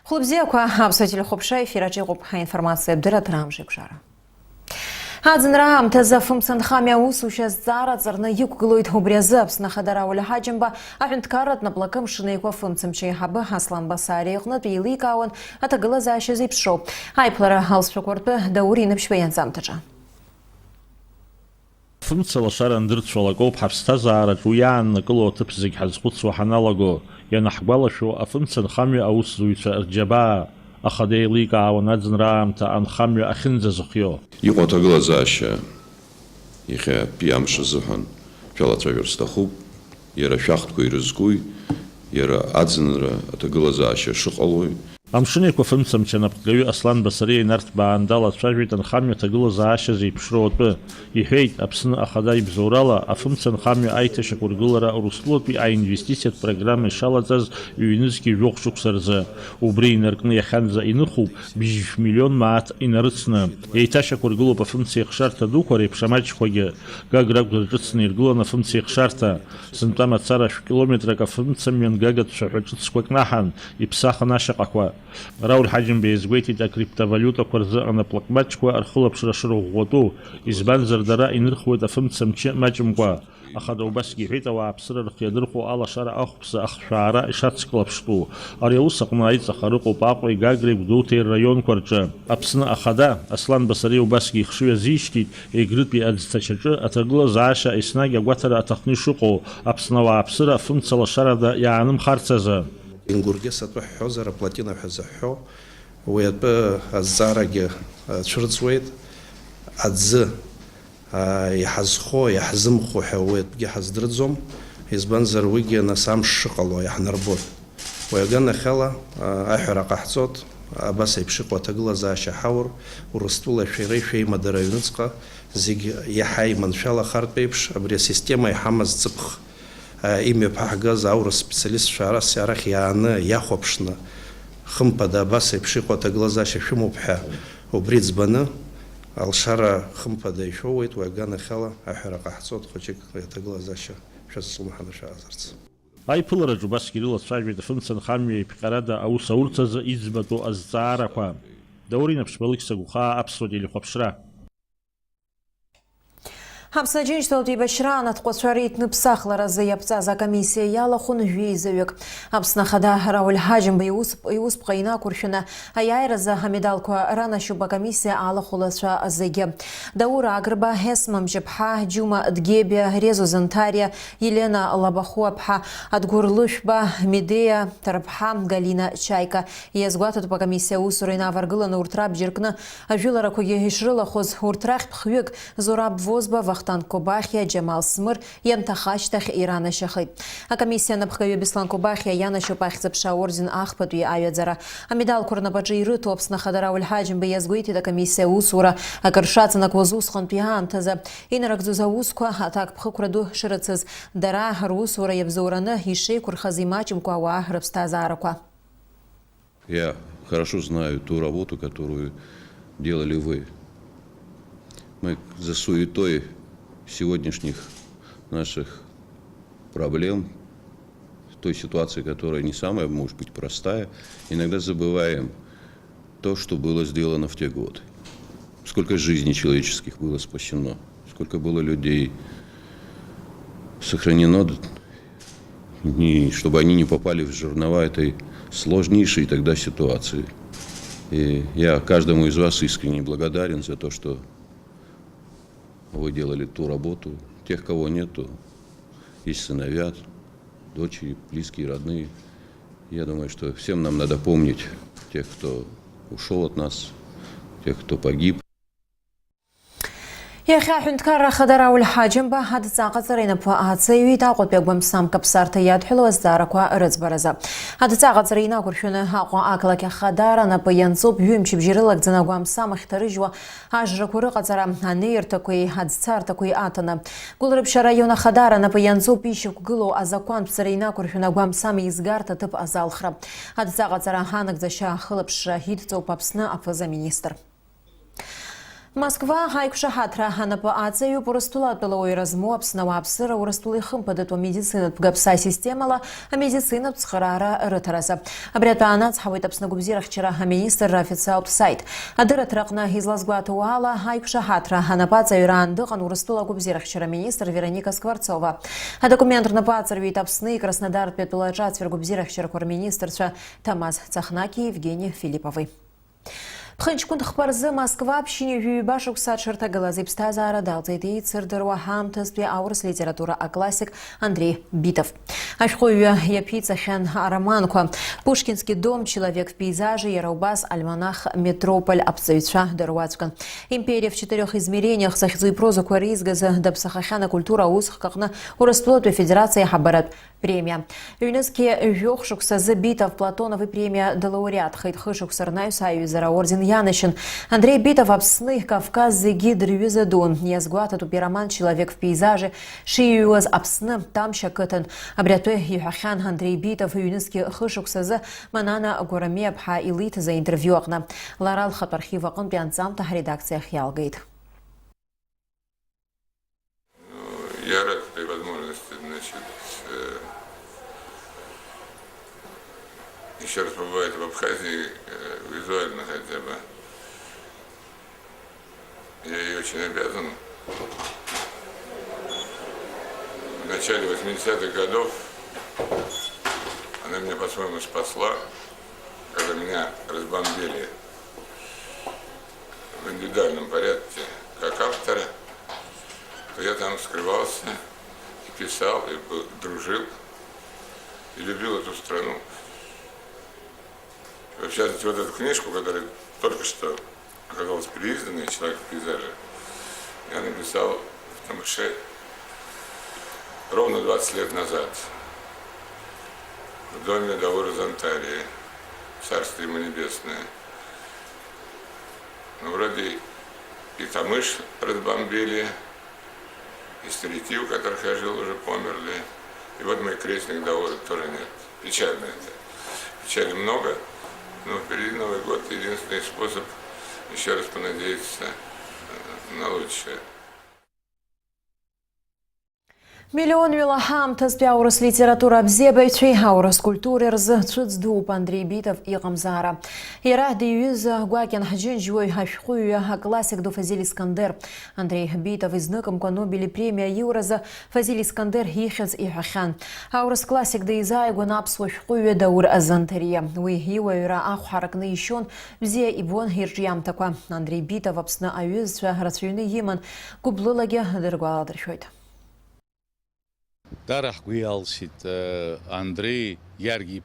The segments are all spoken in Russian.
Хлопзеква абсолютно хопшай фирачи информация бдырат рамжик жара. Адзинраам таза фымцанхамя усуша зара царна юкглоид хубрязапс на хадарауля хаджимба ахинткарат на плакам шинейква фымцамчей хаба Аслан Басари ихнат иликаун атагыла зашизип шоу. Айплара халспекорпы даури напшвеян замтаджа. فمثل صار ندرت شغلكو بحبستازارت ويان نقلو تبزق حزقوت وحنالغو ينحبال شو أفمثل خامي أوسوي تأرجبا أخدي ليكا ونادزن رام تأن خامي أخنز زخيو يقوى تقلا زاشا يخي بيامش زحن فيلا تراверстахуб يرى شاخت كوي رزقوي يرى أدزن تقلا زاشا شقلوي أمشنيكو فمثل نبقلوي أصلان بصري نرت باندالا تراجويت خامي تقلا زاشا زي بشروط به يحيت أبسن أخداي بزورالا أفمثل خامي أيتش كورغولرا أرسلوت بي أي инвестицият программы шалазаз юнизки жок шуксарза убри неркны яханза инуху бижиш миллион маат инарыцна эйташа кургулу по функции шарта дукори пшамач хоге гаграк дурцны иргула на функции шарта симптома цара километра ка функция мен гагат шахачт сквакнахан и псаха наша каква рауль хаджим безгвети да криптовалюта курза на плакмачква архула пшрашру готу избан зардара инрху да функция мачмква أخذوا بس جيفيتا وعبصر الخيادرقو على شارع أخبص أخشارع إشاتس كلابشتو أريوسق نايت سخارقو باقو يجاجري بدوتي الريون كورجا أبسنا أخدا أصلا بصري وبس جيخشوية زيشتي يجرد بي أدستشجر أتغلا زعشا إسناجا واتر أتخنيشوقو أبسنا وعبصر فمت سلاشارع دا يعنم خارتزا إنغورجي سطوح حوزر بلاتينا حزحو ويدبا الزارج شرطسويد أدز يحزخو يحزمخو حويت بجي حزدرزم يزبنزر ويجي نسام شقلو يحنربوت ويجانا خلا أحرق أحصوت بس يبشق وتقلا زاشا حور ورستولا شيري شيء مدرينسقا زيج يحي من شالا خارط بيبش أبري سيستема يحمز زبخ إيمي بحجاز أو سبيشاليست شعر سيارخ يعني يخوبشنا خمبدا بس يبشق وتقلا زاشا شو مبحى وبريد زبنا الشارع خمبدا يشويت ويجانا خلا أحرق أحصوت خوشك يتقلا زاشا شو الصبح هذا شازرت أي بلر جباس كيلو تراجع فمسن خامي بقرادة أو سورتز إزبطو الزارة قام دوري نفس بالك سجوخا أبسط اللي خبشرا Хабсаджин что ты башрана тқосварит нпсахла разъябца за комиссия яла хун визовик. Абсна хада рауль хаджим биус пқайна куршина аяйра за хамидалку рана шуба комиссия ала хуласва азеге. Даура агрба хесмам жепха джума дгебе резу зантария Елена Лабахуапха адгурлушба Медея Тарабха Галина Чайка. Язгуату по комиссия усурина варгыла на уртраб жиркна ажулара куге ишрыла хоз уртрах пхвик зураб возба Вахтан Кобахия Джамал Смыр янтахаштах Ирана Шахит. А комиссия на Бхаве Беслан Кобахия Яна Шупахцепша орден Ахпату и Айодзара. А медал Курнабаджи и Рытопс на Хадарау Льхаджим Безгуити да комиссия Усура. А Каршаца на Квазус Ханпиантаза. И на Ракзуза Усква, а так Пхакураду Ширацез Дара Русура Ебзурана Иши Курхазимачим Куауа Рабстазараква. Я хорошо знаю ту работу, которую делали вы. Мы за суетой сегодняшних наших проблем, той ситуации, которая не самая, может быть, простая, иногда забываем то, что было сделано в те годы. Сколько жизней человеческих было спасено, сколько было людей сохранено, чтобы они не попали в жернова этой сложнейшей тогда ситуации. И я каждому из вас искренне благодарен за то, что вы делали ту работу. Тех, кого нету, есть сыновья, дочери, близкие, родные. Я думаю, что всем нам надо помнить тех, кто ушел от нас, тех, кто погиб. يا أخي حنت كار خضرا والحاجم به هذا ساقة زرينا بقى تسوي تاقد بيقوم سام كبسار تياد حلو الزارك وأرز برزا هذا ساقة زرينا كرشنا هاقوا أكلك خضرا نبينصوب يمشي بجيرلك زنا قوم سام اخترجوا عجرة كورقة زرا هنير تكوي هذا سار تكوي آتنا قول رب شرايونا خضرا نبينصوب يشوك قلو أزاقوان بزرينا كرشنا قوم سام يزقار تتب أزال خرب هذا ساقة زرا هانك زشا خلب شهيد تو بابسنا أفزا مينيستر Москва гайкшахатра ханапа ацею поростула пилой разму апснава апсыра урастулы хымпадату медицина пгапса системала, а медицина псхарара рытараса. Абрята анац хавит апснагубзирах вчера министр официал сайт. Адыра тракна излазгуатуала гайкшахатра ханапа ацею рандыхан урастула губзирах вчера министр Вероника Скворцова. А документ на вит апсны Краснодар петуладжат свергубзирах вчера министр Тамаз Цахнаки Евгений Филипповый. Пхынчкун тхпарзы Москва общине юйбашук садшырта галазы пстазара далцайты цирдырва хамтаспе аурс литература а классик Андрей Битов. Ашхуя япица хан араманку. Пушкинский дом, человек в пейзаже, Яраубас, альманах, метрополь, абсоюча, Дарвацкан. Империя в 4 измерениях, сахизу и прозу куаризгаза, дабсахахана культура усх, как на урасплоту федерация хабарат. Премия. ЮНЕСКО вёхшук сазы Битов, Платоновый премия Делауреат, Хайтхышук Сарнаю Союзера, орден Янышин. Андрей Битов, обсны, Кавказ, Зигидр, Юзадун, Язгуата, Тупироман, человек в пейзаже, Шиюаз, обсны, Тамща, Кэтен, Абрятой, Юхахан, Андрей Битов, ЮНЕСКО Хышук сазы, Манана, Гурамия, Бха, Илит, за интервью окна. Ларал Хатархива, Конпианцам, Тах, редакция Хьялгейт. Я рад этой возможности, еще раз побывать в Абхазии, визуально хотя бы. Я ей очень обязан. В начале 80-х годов она меня по-своему спасла, когда меня разбомбили в индивидуальном порядке как автора, то я там скрывался, и писал, и дружил, и любил эту страну. В частности, вот эту книжку, которая только что оказалась переизданной, «Человек в пейзаже», я написал в Тамыше ровно 20 лет назад в доме Дауры Зантарии, царство ему небесное. Ну, вроде и Тамыш разбомбили, и старики, у которых я жил, уже померли. И вот мой крестник Дауры тоже нет. Печально это. Печали много. Но впереди Новый год, единственный способ еще раз понадеяться на лучшее. Миллион вилахам таспи аурус литература бзебайчи аурус культуры рзцуцдуп Андрей Битов и Гамзара. Ира диюз гуакен хаджин жуй хашхуя классик до Фазиль Искандер. Андрей Битов изныком Нобели премия Юраза Фазиль Искандер хихец и хахан. Аурус классик да изай гуанапсу шхуя даур азантария. Уи юра ахаракны ищон бзе ибон хирджиям таква. Андрей Битов абсна аюз рацюйны еман гублылаге дыргуаладршойт. Дарах гуялсит Андрей Ярги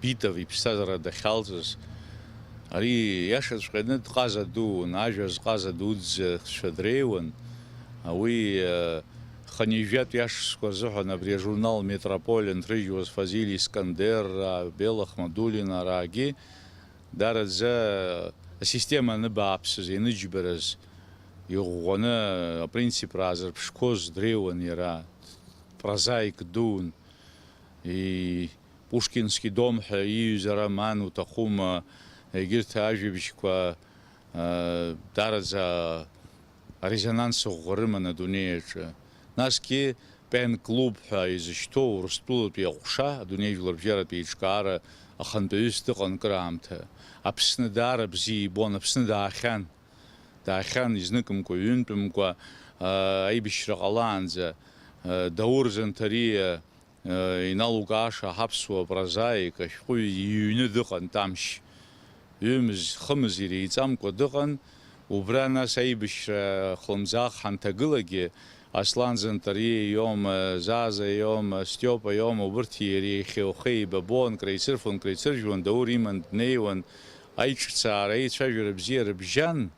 Битов и Писазара Дахалзас. Ари яшат шкаднет казаду, нажас казаду шадреван. А вы ханижат яш сказуха на журнал Метрополен Трижус Фазиль Искандер, Белах Мадулина Раги. Дарадза система небапсыз и ничберез. Югона принцип разер пшкоз древан яра. Прозаик дун и Пушкинский дом Юза Роману Тахума Гирта Ажевичква Дараза резонансу Гормана Дунеича. Наски пен клуб из что Рустул Пьяуша, Дунеич Ларбжера Пьячкара, Ахантуисты Конкрамта, Апснедара Бзи, Бон Апснедахан, Дахан из Никомко Юнтумко, Айбишра Аланза. Даур Зантария иналугаша хапсуа прозаика шхуй юны дыхан тамш юмз хымз ирейцамква дыхан убрана сайбиш хлымзах хантагылаги Аслан Зантария йом Заза йом Степа йом убырти ирейхеухей бабон крейцерфон крейцержван даур иман днейван айчцара айчажура бзира бжан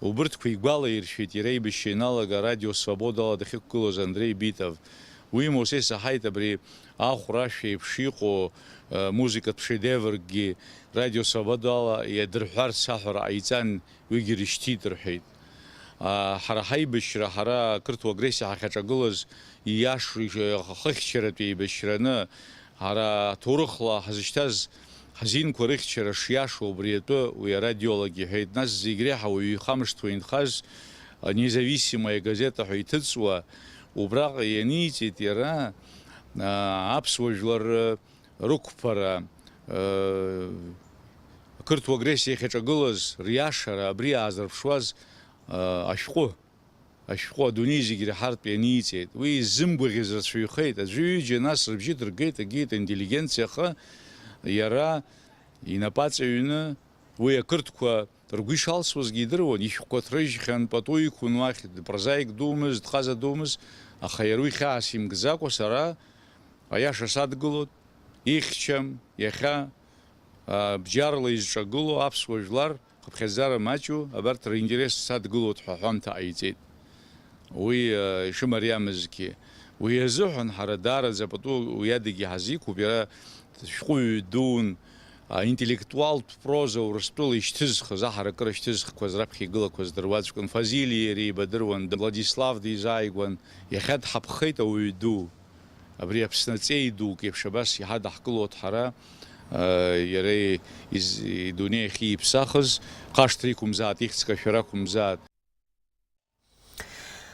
Убыртку игвала иршвит ирейбище налага радио Свобода дахиккулоз Андрей Битов. Уимо сеса хайта бри ахураши пшико музыка пшедеврги радио Свобода ядрхар сахар айцан вигириштит рхит. Харахайбишра хара кырту агрессия хачагулоз яш хахчерат бишрана хара турхла хазиштаз ҳазинқәа рыхьчара шиашоу убри атәы уи арадиолог иҳәеит. Нас зегь реиҳа уаҩы ихамышҭуа инхаз независимая газета ҳәа иҭыҵуа убраҟа ианиҵеит иара аԥсуа жәлар рықәԥара ақырҭуа агрессиа иахьаҿагылаз риашара абри аазырԥшуаз ашәҟәы адунеи зегьы ираҳартә ианиҵеит. Уи изымгәаӷьыз рацәаҩхеит. Аӡәы ҩыџьа нас рыбжьы дыргеит, агеит аинтеллигенциахы иара инапы аҵаҩны уи ақырҭқәа ргәы ишалсуазгьы идыруан. Ишәҟәқәа ҭрыжьхьан, пату иқәын уахь, прозаик думыз, дҟаза думыз, аха иара уи хьаас имгӡакәа сара аиаша садгылоит, ихьчам, иахьа бџьарла изҿагыло аԥсуа жәлар хыԥхьаӡара маҷу абарҭ ринтерес садгылоит ҳәа ҳәамҭа ҟаиҵеит. Уи ишымариамызгьы. Уи азыҳәан ҳара даараӡа пату уи адагьы ҳазиқәуп, иара шәҟәыҩҩы дуун, интеллектуалтә проза Урыстәыла ишьҭызхыз, аҳаракыра шьҭызхқәаз раԥхьа игылақәаз дыруаӡәкын. Фазили иара еибадыруан, Владислав дизааигәан. Иахьа дҳаԥхеит ауаҩ ду. Абри Аԥснаҵеи дук еиԥш абас иҳадҳкылоит ҳара иара идунеи ахьы иԥсахыз, ҟашҭра иқәымзаат, ихьӡ кашәара ақәымзаат.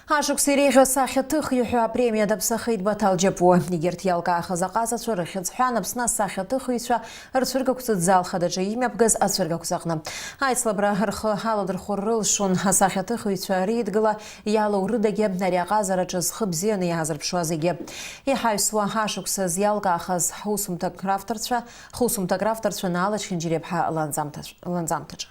Ашықәс иреиӷьу асахьаҭыхҩы апремиа даԥсахит Баҭал Џьапуа. Егьырҭ иалкаахаз аҟазацәа рыхьыӡҳәан Аԥсны асахьаҭыхыҩцәа рцәыргақәҵа залхадаҿы имҩаԥгаз ацәыргақәҵаҟны. Аицлабра рхы аладырхәыр рылшон асахьаҭыхыҩцәа реидгыла иалоу рыдагьы ари аҟазараҿы зхы бзианы иаазырԥшуа зегьы. Иҳаҩсуа ашықәсаз иалкаахаз хусумҭак равторцәа Наала Чхинџьиреиԥҳа ланӡамҭаҿы.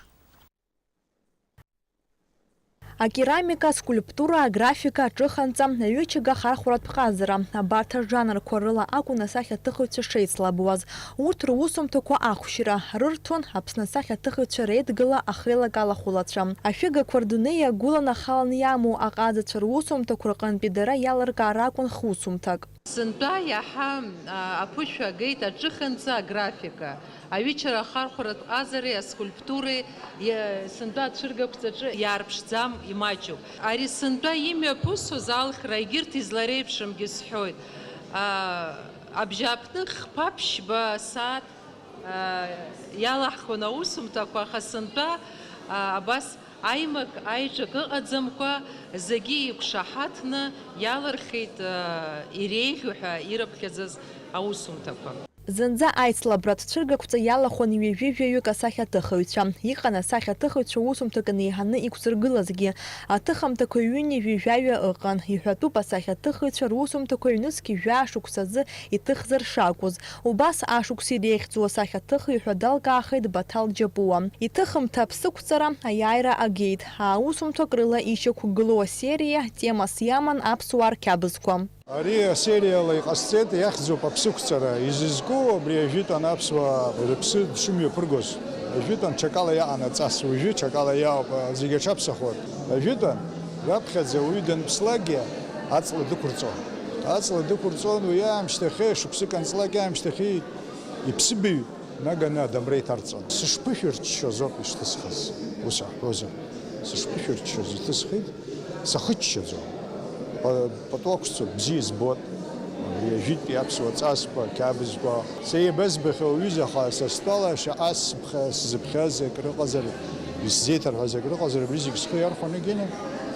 Акерамика, скульптура, аграфика, аҿыханҵа, аҩычага хархәаратә ҟазара. Абарҭ ажанрқәа рыла акәын асахьаҭыхыҩцәа шеицлабуаз. Урҭ русумҭақәа ахәшьра рырҭон Аԥсны асахьаҭыхыҩцәа реидгыла ахеилагала хәылацәа. Ашәыгақәа рдунеи иагәылан ахалан иамоу аҟазацәа русумҭақәа рҟынтәи дара иалыркаар акәын хусумҭак. Сынтәа иаҳа аԥышәа агеит аҿыханҵа, аграфика. Аҩычара ахархәаратә ҟазареи, аскульптуреи сынтәа ацәыргақәҵаҿы иаарԥшӡам, имаҷуп. Ари сынтәа имҩаԥысуаз алхра егьырҭ излареиԥшымгьы сҳәоит. Абжьааԥных ԥаԥшьба сааҭ иалаҳхон аусумҭақәа, аха сынтәа абас аимак аиҿак ыҟаӡамкәа зегьы иқәшаҳаҭны иалырхит иреиӷьу ҳәа ираԥхьаӡаз аусумҭақәа. Зынӡа аицлабра цәыргақәҵа иалахәын ҩажәи-жәаҩык асахьаҭыхыҩцәа. Иҟан асахьаҭыхыҩцәа усумҭак неиҳаны иқәзыргылазгьы. Аҭыхамҭақәа ҩынҩажәи-жәаҩа ыҟан. Иҳәатәуп асахьаҭыхыҩцәа русумҭақәа ҩнызқьи жәа-шықәсазы иҭыхзар шакәыз. Убас ашықәс иреиӷьӡоу асахьаҭыхыҩ ҳәа далкаахеит Баҭал Џьапуа. Иҭыхымҭа аԥсықәҵара аиааира агеит. Аусумҭак рыла ишьақәгылоу асерия темас иаман аԥсуаа рқьабзқәа. Ари асериала иҟасҵеит, иахьӡуп аԥсықәҵара. Изызку абри ажәытәан аԥсуаа рыԥсы дшымҩаԥыргоз. Ажәытәан ҽакала иаҟан аҵас, уажәы ҽакала иаауп, зегьы аҽаԥсахуеит. Ажәытәан раԥхьаӡа уаҩы данԥслакгьы аҵла дықәырҵон. Аҵла дықәырҵон уи аамышьҭахьы, шықәсык анҵлак аамышьҭахьы иԥсыбаҩ наганы адамра иҭарҵон. Сышԥышәырччоз ауп ишҭысхыз, ус аҳәозар. Сышԥышәырччоз иҭысхит, сахыччаӡом. Патуақәсцоит, бзиа збот, ажәитәи аԥсуа ҵасқәа, қьабзқәа. Сеибызбахьоу аҩызаха са стәала шаҟа сзыԥхьаз акрыҟазар, исзеиҭарҳәаз акрыҟазар, абри зегьы схы иархәаны егьины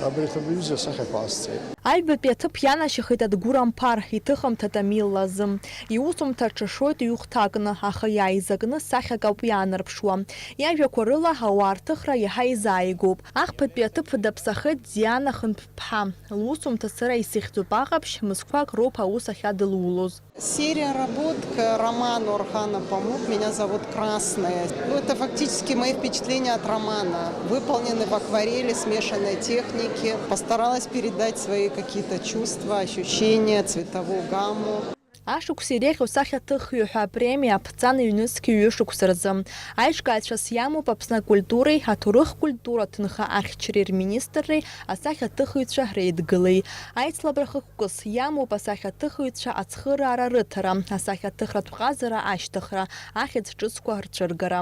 абри аҩыза асахьақәа ҟасҵеит. Аҩбатәи аҭыԥ ианашьахеит Адгәыр Амԥар, иҭыхымҭа Тамил лазы. Иусумҭа ҿашоит иухҭакны, аха иааизакны сахьак ауп иаанарԥшуа. Иажәақәа рыла ауаа рҭыхра иаҳа изааигәоуп. Ахԥатәи аҭыԥ даԥсахеит Диана Хынтә-ԥҳа. Лусумҭа сара исихьӡоуп аҟаԥшь, мызқәак роуп аус ахьадылулоз. Серия работ к роману Орхана Памук «Меня зовут Красная». Это фактически мои впечатления от романа. Выполнены в акварели смешанной техники. Постаралась передать свои какие-то чувства, ощущения, цветовую гамму. Ашықәс иреиӷьу асахьаҭыхҩы ҳәа апремиа аԥҵан ҩнызқьи ҩышықәса рзы. Аиҿкааҩцәас иамоуп Аԥсны акультуреи, аҭоурых культура ҭынха ахьчареи рминистрреи, асахьаҭыхыҩцәа реидгылеи. Аицлабра хықәкыс иамоуп асахьаҭыхыҩцәа ацхыраара рыҭара, асахьаҭыхратә ҟазара ашьҭыхра, ахьӡ ҿыцқәа рцәыргара.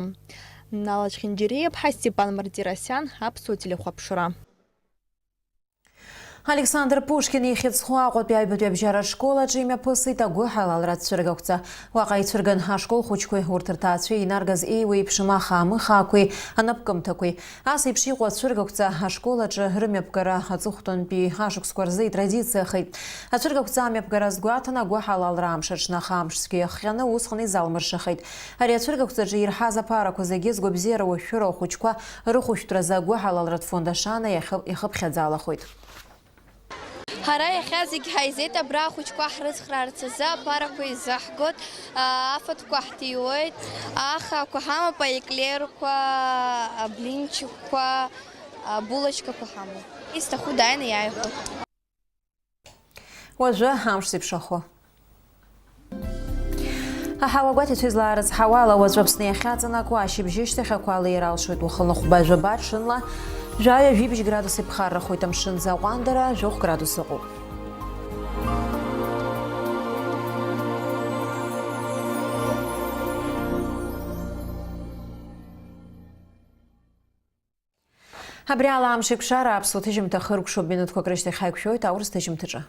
Наала Чхинџьиреиԥҳа, Степан Мартиросиан, Аԥсуа телехәаԥшра. Александр Пушкин ихицхуа қотбяйбөтебжара школа джимя пысыта гухалалрат цүргөкца. Вақай цүргін ашкол хучкой уртыртацуй инаргаз эйвей пшыма хамы хакуй анапкым такуй. Ас ипши қот цүргөкца ашкола джи рымепгара ацухтон пи ашук скорзы традиция хыт. А цүргөкца мепгара сгуатана гухалалрам шачна хамшски хяны усхны залмыршы хыт. Ария цүргөкца джи ирхаза пара козагез гобзера уфюро хучква рухуштра за гухалалрат фондашана яхып хядзала хыт. Ҳара иахьазегь ҳаизеит абра ахәыҷқәа ҳрыцхраарц азы аԥарақәа изаҳгоит, афатқәа ҳҭиуеит, ахаақәа ҳамоуп, аеклерқәа, аблинчикқәа, булочкақәа ҳамоуп. Изҭаху дааины иааихәоит. Уажәы амш зеиԥшахо. Аҳауагәаҭ ицәизлаарц ҳауала уаҵәы Аԥсны иахьаҵанакуа ашьыбжьышьҭахьақәа алеиралшоит уахылнахәба жәабаҽынла. Жәаҩа 2 градус иԥхаррахоит амшын заҟәандара 2 градус ыҟоуп. Абри ала амш еиқәшара аԥсуа ҭыжьымҭа хыркәшоуп минуҭқәак рышьҭахь ҳаиқәшәоит аурыс ҭыжьымҭаҿы.